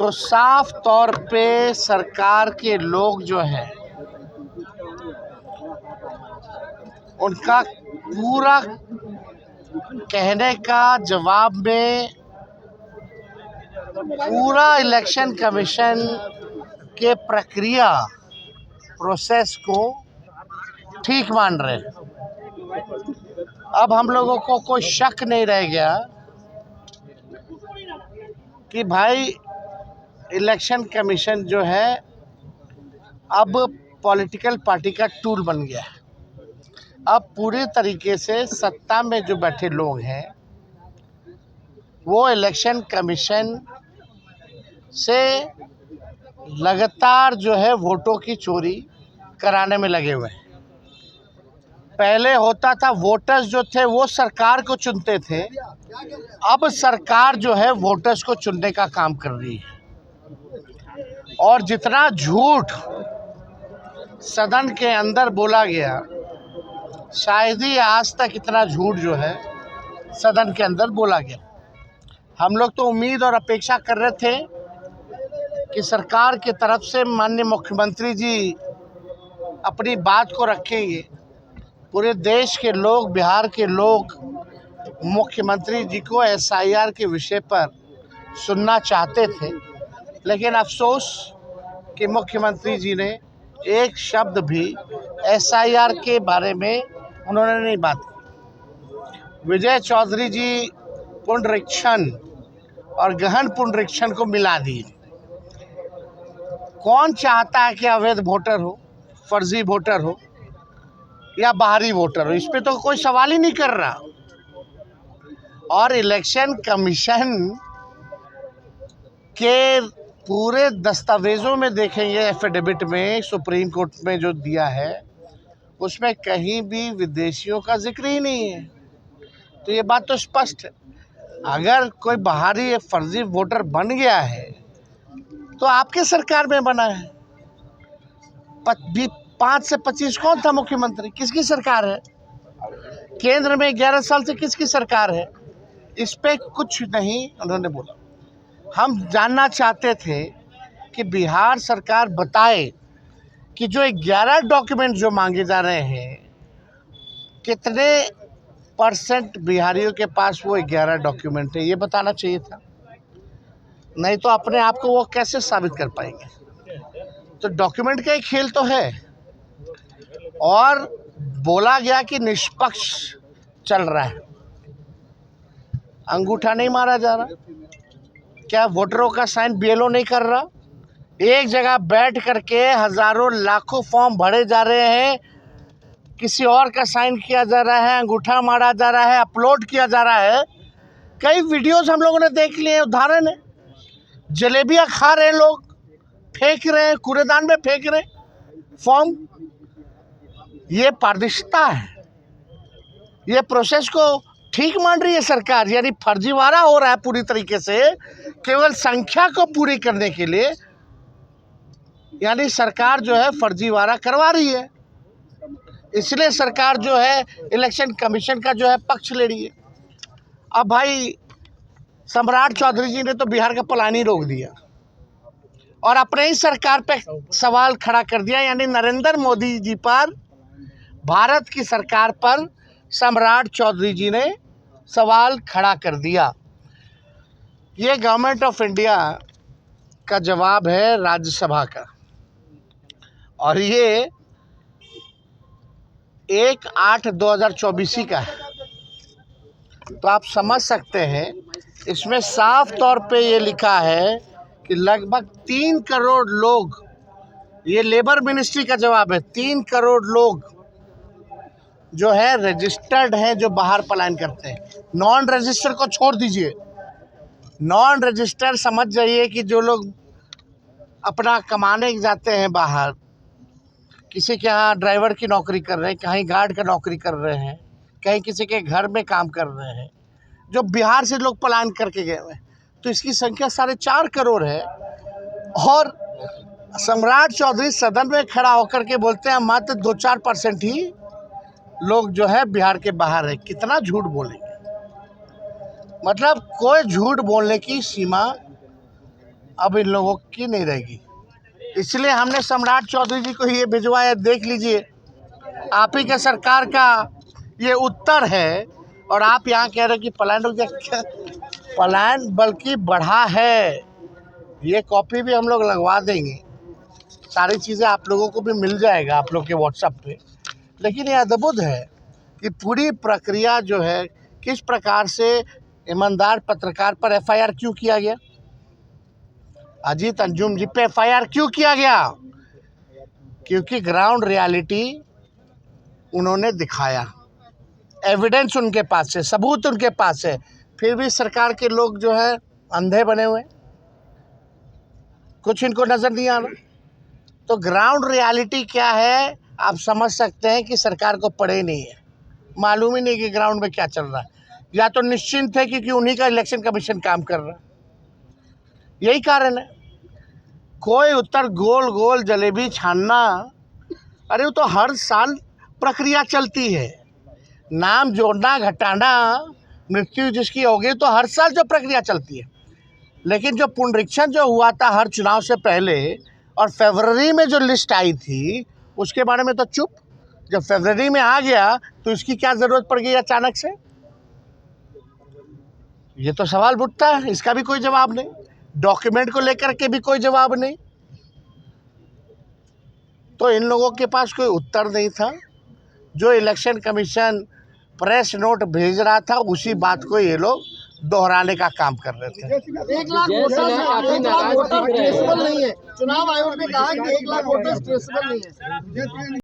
तो साफ तौर पे सरकार के लोग जो हैं उनका पूरा कहने का जवाब में पूरा इलेक्शन कमीशन के प्रक्रिया प्रोसेस को ठीक मान रहे हैं। अब हम लोगों को कोई शक नहीं रह गया कि भाई इलेक्शन कमीशन जो है अब पॉलिटिकल पार्टी का टूल बन गया है। अब पूरी तरीके से सत्ता में जो बैठे लोग हैं वो इलेक्शन कमीशन से लगातार जो है वोटों की चोरी कराने में लगे हुए हैं। पहले होता था वोटर्स जो थे वो सरकार को चुनते थे, अब सरकार जो है वोटर्स को चुनने का काम कर रही है। और जितना झूठ सदन के अंदर बोला गया, शायद ही आज तक इतना झूठ जो है सदन के अंदर बोला गया। हम लोग तो उम्मीद और अपेक्षा कर रहे थे कि सरकार की तरफ से माननीय मुख्यमंत्री जी अपनी बात को रखेंगे। पूरे देश के लोग, बिहार के लोग मुख्यमंत्री जी को एसआईआर के विषय पर सुनना चाहते थे, लेकिन अफसोस कि मुख्यमंत्री जी ने एक शब्द भी एसआईआर के बारे में उन्होंने नहीं बात की। विजय चौधरी जी पुनरीक्षण और गहन पुनरीक्षण को मिला दिए। कौन चाहता है कि अवैध वोटर हो, फर्जी वोटर हो या बाहरी वोटर हो? इस पे तो कोई सवाल ही नहीं कर रहा। और इलेक्शन कमीशन के पूरे दस्तावेजों में देखेंगे, एफिडेविट में सुप्रीम कोर्ट में जो दिया है उसमें कहीं भी विदेशियों का जिक्र ही नहीं है। तो ये बात तो स्पष्ट है, अगर कोई बाहरी फर्जी वोटर बन गया है तो आपके सरकार में बना है। 5 से 25 कौन था मुख्यमंत्री? किसकी सरकार है? केंद्र में 11 साल से किसकी सरकार है? इस पे कुछ नहीं उन्होंने बोला। हम जानना चाहते थे कि बिहार सरकार बताए कि जो 11 डॉक्यूमेंट जो मांगे जा रहे हैं, कितने % बिहारियों के पास वो 11 डॉक्यूमेंट है, ये बताना चाहिए था। नहीं तो अपने आप को वो कैसे साबित कर पाएंगे? तो डॉक्यूमेंट का एक खेल तो है। और बोला गया कि निष्पक्ष चल रहा है, अंगूठा नहीं मारा जा रहा। क्या वोटरों का साइन बीएलओ नहीं कर रहा? एक जगह बैठ करके हजारों लाखों फॉर्म भरे जा रहे हैं, किसी और का साइन किया जा रहा है, अंगूठा मारा जा रहा है, अपलोड किया जा रहा है। कई वीडियोस हम लोगों ने देख लिए, उदाहरण है। जलेबियाँ खा रहे हैं लोग, फेंक रहे हैं, कूड़ेदान में फेंक रहे हैं फॉर्म। ये पारदर्शिता है, ये प्रोसेस को ठीक मान रही है सरकार। यानी फर्जीवाड़ा हो रहा है पूरी तरीके से, केवल संख्या को पूरी करने के लिए। यानी सरकार जो है फर्जीवाड़ा करवा रही है, इसलिए सरकार जो है इलेक्शन कमीशन का जो है पक्ष ले रही है। अब भाई सम्राट चौधरी जी ने तो बिहार का प्लान ही रोक दिया और अपने ही सरकार पे सवाल खड़ा कर दिया। यानी नरेंद्र मोदी जी पर, भारत की सरकार पर सम्राट चौधरी जी ने सवाल खड़ा कर दिया। ये गवर्नमेंट ऑफ इंडिया का जवाब है राज्यसभा का, और ये 1/8/2024 का है। तो आप समझ सकते हैं, इसमें साफ तौर पे ये लिखा है कि लगभग 3 करोड़ लोग, ये लेबर मिनिस्ट्री का जवाब है, 3 करोड़ लोग जो है रजिस्टर्ड हैं, जो बाहर पलायन करते हैं। नॉन रजिस्टर को छोड़ दीजिए, नॉन रजिस्टर समझ जाइए कि जो लोग अपना कमाने जाते हैं बाहर, किसी के यहाँ ड्राइवर की नौकरी कर रहे हैं, कहीं गार्ड का नौकरी कर रहे हैं, कहीं किसी के घर में काम कर रहे हैं, जो बिहार से लोग पलायन करके गए हुए हैं। तो इसकी संख्या 4.5 करोड़ है। और सम्राट चौधरी सदन में खड़ा होकर के बोलते हैं मात्र 2-4% ही लोग जो है बिहार के बाहर है। कितना झूठ बोलेंगे? मतलब कोई झूठ बोलने की सीमा अब इन लोगों की नहीं रहेगी। इसलिए हमने सम्राट चौधरी जी को ये भिजवाया। देख लीजिए, आप ही के सरकार का ये उत्तर है और आप यहाँ कह रहे कि पलायन रुक जाए। पलायन बल्कि बढ़ा है। ये कॉपी भी हम लोग लगवा देंगे, सारी चीज़ें आप लोगों को भी मिल जाएगा आप लोग के व्हाट्सएप पे। लेकिन ये अद्भुत है कि पूरी प्रक्रिया जो है किस प्रकार से ईमानदार पत्रकार पर एफआईआर क्यों किया गया, अजीत अंजुम जी पे एफआईआर क्यों किया गया? क्योंकि ग्राउंड रियलिटी उन्होंने दिखाया, एविडेंस उनके पास है, सबूत उनके पास है। फिर भी सरकार के लोग जो है अंधे बने हुए, कुछ इनको नज़र नहीं आ रहा। तो ग्राउंड रियलिटी क्या है आप समझ सकते हैं कि सरकार को पड़े ही नहीं है, मालूम ही नहीं कि ग्राउंड में क्या चल रहा है। या तो निश्चिंत है क्योंकि उन्हीं का इलेक्शन कमीशन काम कर रहा है, यही कारण है। कोई उत्तर गोल गोल जलेबी छानना, अरे वो तो हर साल प्रक्रिया चलती है। नाम जोड़ना घटाना, मृत्यु जिसकी होगी तो हर साल जो प्रक्रिया चलती है। लेकिन जो पुनरीक्षण जो हुआ था हर चुनाव से पहले और फरवरी में जो लिस्ट आई थी उसके बारे में तो चुप। जब फरवरी में आ गया तो इसकी क्या ज़रूरत पड़ गई अचानक से? ये तो सवाल उठता है, इसका भी कोई जवाब नहीं। डॉक्यूमेंट को लेकर के भी कोई जवाब नहीं। तो इन लोगों के पास कोई उत्तर नहीं था। जो इलेक्शन कमीशन प्रेस नोट भेज रहा था उसी बात को ये लोग दोहराने का काम कर रहे थे। 1 लाख वोटर ट्रेसेबल नहीं है। चुनाव आयोग ने कहा कि 1 लाख वोटर ट्रेसेबल नहीं है।